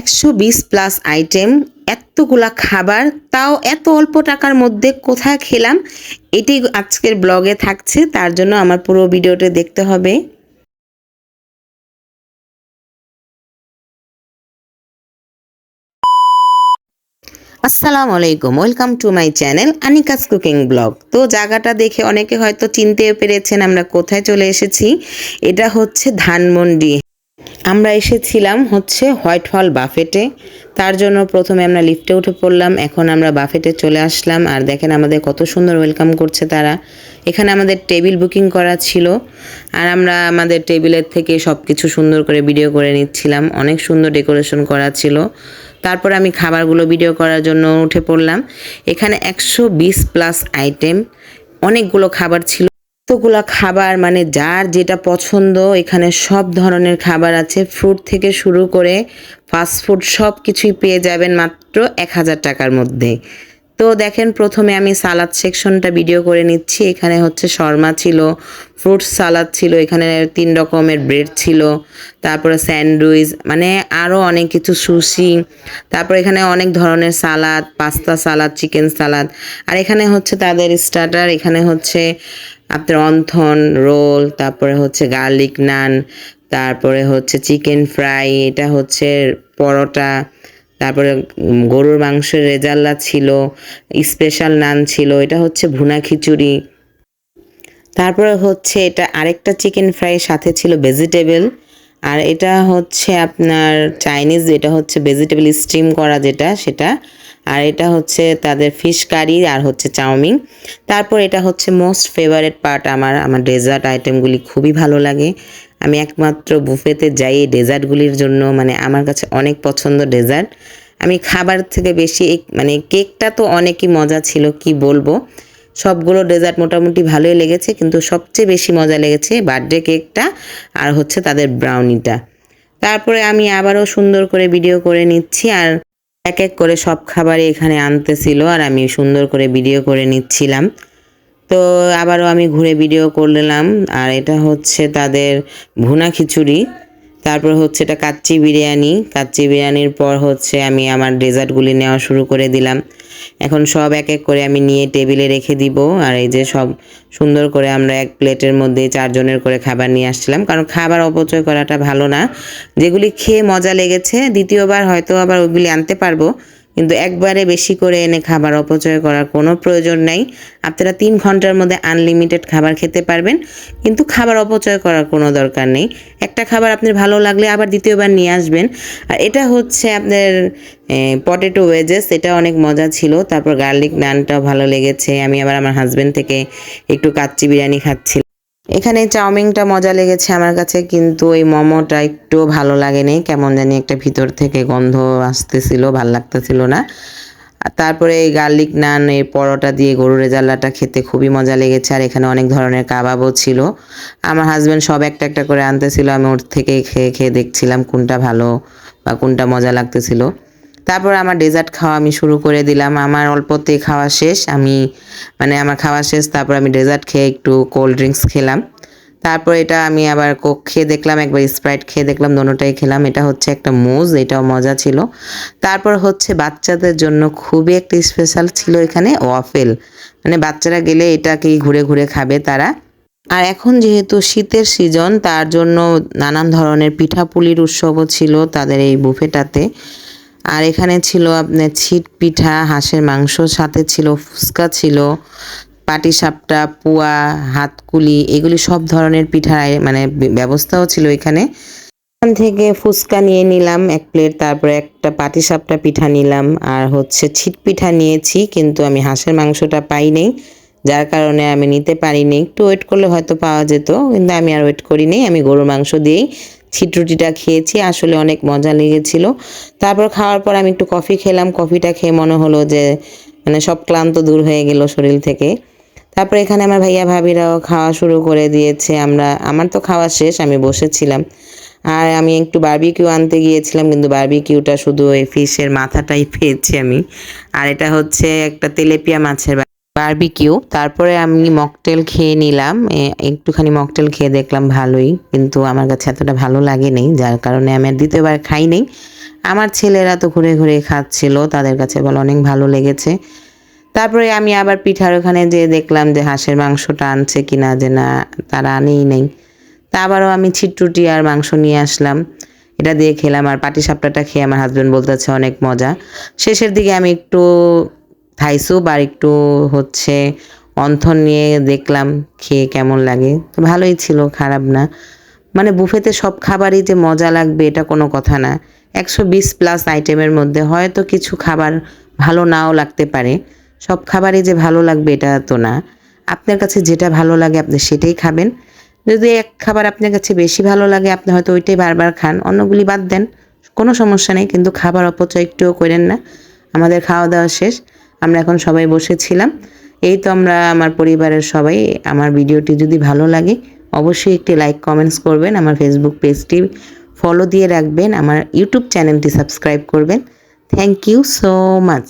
120 plus item, এতগুলা খাবার, তাও এত অল্প টাকার মধ্যে কোথায় খেলাম, এটি আজকের ব্লগে থাকছে। তার জন্য আমার পুরো ভিডিওটা দেখতে হবে। আসসালামু আলাইকুম, welcome to my channel Anika's cooking blog. তো জায়গাটা দেখে অনেকে হয়তো চিনতেও পেরেছেন আমরা কোথায় চলে এসেছি। এটা হচ্ছে ধানমন্ডি। আমরা এসেছিলাম হচ্ছে হোয়াইট হল বাফেটে। তার জন্য প্রথমে আমরা লিফটে উঠে পড়লাম, এখন আমরা বাফেটে চলে আসলাম। আর দেখেন আমাদের কত সুন্দর ওয়েলকাম করছে তারা। এখানে আমাদের টেবিল বুকিং করা ছিল, আর আমরা আমাদের টেবিলের থেকে সব কিছু সুন্দর করে ভিডিও করে নিচ্ছিলাম। অনেক সুন্দর ডেকোরেশন করা ছিল। তারপর আমি খাবারগুলো ভিডিও করার জন্য উঠে পড়লাম। এখানে 120 প্লাস আইটেম, অনেকগুলো খাবার ছিল। এতগুলা খাবার মানে যার যেটা পছন্দ, এখানে সব ধরনের খাবার আছে। ফ্রুট থেকে শুরু করে ফাস্টফুড সব কিছুই পেয়ে যাবেন মাত্র 1000 টাকার মধ্যে। তো দেখেন প্রথমে আমি সালাদ সেকশনটা ভিডিও করে নিচ্ছি। এখানে হচ্ছে শর্মা ছিল, ফ্রুট সালাদ ছিল, এখানে 3 রকমের ব্রেড ছিল, তারপরে স্যান্ডউইচ, মানে আরও অনেক কিছু, সুশি, তারপর এখানে অনেক ধরনের সালাদ, পাস্তা সালাদ, চিকেন সালাদ। আর এখানে হচ্ছে তাদের স্টার্টার, এখানে হচ্ছে আপনার অন্থন রোল, তারপরে হচ্ছে গার্লিক নান, তারপরে হচ্ছে চিকেন ফ্রাই, এটা হচ্ছে পরোটা, তারপরে গরুর মাংসের রেজাল্লা ছিল, স্পেশাল নান ছিল, এটা হচ্ছে ভুনা খিচুড়ি, তারপরে হচ্ছে এটা আরেকটা চিকেন ফ্রাই, সাথে ছিল ভেজিটেবল। আর এটা হচ্ছে আপনার চাইনিজ, এটা হচ্ছে ভেজিটেবল স্টিম করা যেটা সেটা। আর এটা হচ্ছে তাদের ফিশ কারি, আর হচ্ছে চাউমিন। তারপর এটা হচ্ছে মোস্ট ফেভারিট পার্ট আমার ডেজার্ট আইটেমগুলি খুবই ভালো লাগে। আমি একমাত্র বুফেতে যাই এই ডেজার্টগুলির জন্য, মানে আমার কাছে অনেক পছন্দ ডেজার্ট। আমি খাবার থেকে বেশি মানে কেকটা তো অনেকই মজা ছিল, কি বলবো। সবগুলো ডেজার্ট মোটামুটি ভালোই লেগেছে, কিন্তু সবচেয়ে বেশি মজা লেগেছে বার্থডে কেকটা আর হচ্ছে তাদের ব্রাউনিটা। তারপরে আমি আবারও সুন্দর করে ভিডিও করে নিচ্ছি, আর এক এক করে সব খাবারই এখানে আনতেছিল, আর আমি সুন্দর করে ভিডিও করে নিচ্ছিলাম। তো আবারও আমি ঘুরে ভিডিও করলাম। আর এটা হচ্ছে তাদের ভুনা খিচুড়ি, তারপর হচ্ছে এটা কাচ্চি বিরিয়ানি। কাচ্চি বিরিয়ানির পর হচ্ছে আমি আমার ডেজার্টগুলি নেওয়া শুরু করে দিলাম। এখন সব এক এক করে আমি নিয়ে টেবিলে রেখে দিব। আর এই যে সব সুন্দর করে আমরা এক প্লেটের মধ্যে 4 জনের করে খাবার নিয়ে আসছিলাম, কারণ খাবার অপচয় করাটা ভালো না। যেগুলি খেয়ে মজা লেগেছে দ্বিতীয়বার হয়তো আবার ওইগুলি আনতে পারবো, কিন্তু একবারে বেশি করে এনে খাবার অপচয় করার কোনো প্রয়োজন নেই। আপনারা 3 ঘন্টার মধ্যে আনলিমিটেড খাবার খেতে পারবেন, কিন্তু খাবার অপচয় করার কোনো দরকার নেই। একটা খাবার আপনার ভালো লাগলে আবার দ্বিতীয়বার নিয়ে আসবেন। আর এটা হচ্ছে আপনার পটেটো ওয়েজেস, এটা অনেক মজা ছিল। তারপর গার্লিক নানটাও ভালো লেগেছে। আমি আবার আমার হাজব্যান্ড থেকে একটু কাচ্চি বিরিয়ানি খাচ্ছিলাম। এখানে চাউমিনটা মজা লেগেছে আমার কাছে, কিন্তু এই মোমোটা একটু ভালো লাগেনি, কেমন জানি একটা ভিতর থেকে গন্ধ আসতেছিল, ভাল লাগতেছিল না। আর তারপরে এই গার্লিক নান, এই পরোটা দিয়ে গরুর রেজাল্লাটা খেতে খুবই মজা লেগেছে। আর এখানে অনেক ধরনের কাবাবও ছিল। আমার হাজব্যান্ড সব একটা একটা করে আনতেছিল, আমি ওর থেকে খেয়ে খেয়ে দেখছিলাম কোনটা ভালো বা কোনটা মজা লাগতেছিল। তারপর আমার ডেজার্ট খাওয়া আমি শুরু করে দিলাম। আমার অল্পতে খাওয়া শেষ, আমার খাওয়া শেষ। তারপর আমি ডেজার্ট খেয়ে একটু কোল্ড ড্রিঙ্কস খেলাম। তারপর এটা আমি আবার কোক খেয়ে দেখলাম, একবার স্প্রাইট খেয়ে দেখলাম, দোনোটাই খেলাম। এটা হচ্ছে একটা মুজ, এটাও মজা ছিল। তারপর হচ্ছে বাচ্চাদের জন্য খুবই একটা স্পেশাল ছিল এখানে ওয়াফেল, মানে বাচ্চারা গেলে এটাকেই ঘুরে ঘুরে খাবে তারা। আর এখন যেহেতু শীতের সিজন, তার জন্য নানান ধরনের পিঠাপুলির উৎসবও ছিল তাদের এই বুফেটাতে। আর এখানে ছিল আপনার ছিট পিঠা, হাঁসের মাংস, সাথে ছিল ফুচকা ছিল, পাটিসাপটা, পুয়া, হাতকুলি, এগুলি সব ধরনের পিঠার মানে ব্যবস্থাও ছিল এখানে। এখান থেকে ফুচকা নিয়ে নিলাম 1 প্লেট, তারপরে একটা পাটিসাপটা পিঠা নিলাম, আর হচ্ছে ছিট পিঠা নিয়েছি, কিন্তু আমি হাঁসের মাংসটা পাই নাই, যার কারণে আমি নিতে পারিনি। একটু ওয়েট করলে হয়তো পাওয়া যেত, কিন্তু আমি আর ওয়েট করিনি। আমি গরুর মাংস দিয়েই ছিট রুটিটা খেয়েছি, আসলে অনেক মজা লেগেছিল। তারপর খাওয়ার পর আমি একটু কফি খেলাম। কফিটা খেয়ে মনে হলো যে মানে সব ক্লান্ত দূর হয়ে গেল শরীর থেকে। তারপর এখানে আমার ভাইয়া ভাবিরাও খাওয়া শুরু করে দিয়েছে। আমার তো খাওয়া শেষ, আমি বসেছিলাম। আর আমি একটু বারবিকিউ আনতে গিয়েছিলাম, কিন্তু বারবিকিউটা শুধু ওই ফিশের মাথাটাই পেয়েছি আমি। আর এটা হচ্ছে একটা তেলেপিয়া মাছের বারবিকিউ। তারপরে আমি মকটেল খেয়ে নিলাম। একটুখানি মকটেল খেয়ে দেখলাম ভালোই, কিন্তু আমার কাছে এতটা ভালো লাগেনি, যার কারণে আমি আর দ্বিতীয়বার খাই নাই। আমার ছেলেরা তো ঘুরে ঘুরে খাচ্ছিল, তাদের কাছে বলে অনেক ভালো লেগেছে। তারপরে আমি আবার পিঠার ওখানে যেয়ে দেখলাম যে হাঁসের মাংসটা আনছে কিনা, যে না তারা আনেই নেই। তা আবারও আমি ছিট্টুটি আর মাংস নিয়ে আসলাম, এটা দিয়ে খেলাম। আর পাটিসাপটাটা খেয়ে আমার হাজব্যান্ড বলতেছে অনেক মজা। শেষের দিকে আমি একটু থাই স্যুপ আর একটু হচ্ছে অন্থন নিয়ে দেখলাম খেয়ে কেমন লাগে। তো ভালোই ছিল, খারাপ না। মানে বুফেতে সব খাবারই যে মজা লাগবে এটা কোনো কথা না। 120+ আইটেমের মধ্যে হয়তো কিছু খাবার ভালো নাও লাগতে পারে, সব খাবারই যে ভালো লাগবে এটা তো না। আপনার কাছে যেটা ভালো লাগে আপনি সেটাই খাবেন। যদি এক খাবার আপনার কাছে বেশি ভালো লাগে আপনি হয়তো ওইটাই বারবার খান, অন্যগুলি বাদ দেন, কোনো সমস্যা নেই। কিন্তু খাবার অপচয় একটুও করেন না। আমাদের খাওয়া দাওয়া শেষ, আমরা এখন সবাই বসেছিলাম। এই তো আমরা আমার পরিবারের সবাই। আমার ভিডিওটি যদি ভালো লাগে অবশ্যই একটি লাইক কমেন্টস করবেন, আমার ফেসবুক পেজটি ফলো দিয়ে রাখবেন, আমার ইউটিউব চ্যানেলটি সাবস্ক্রাইব করবেন। Thank you so much.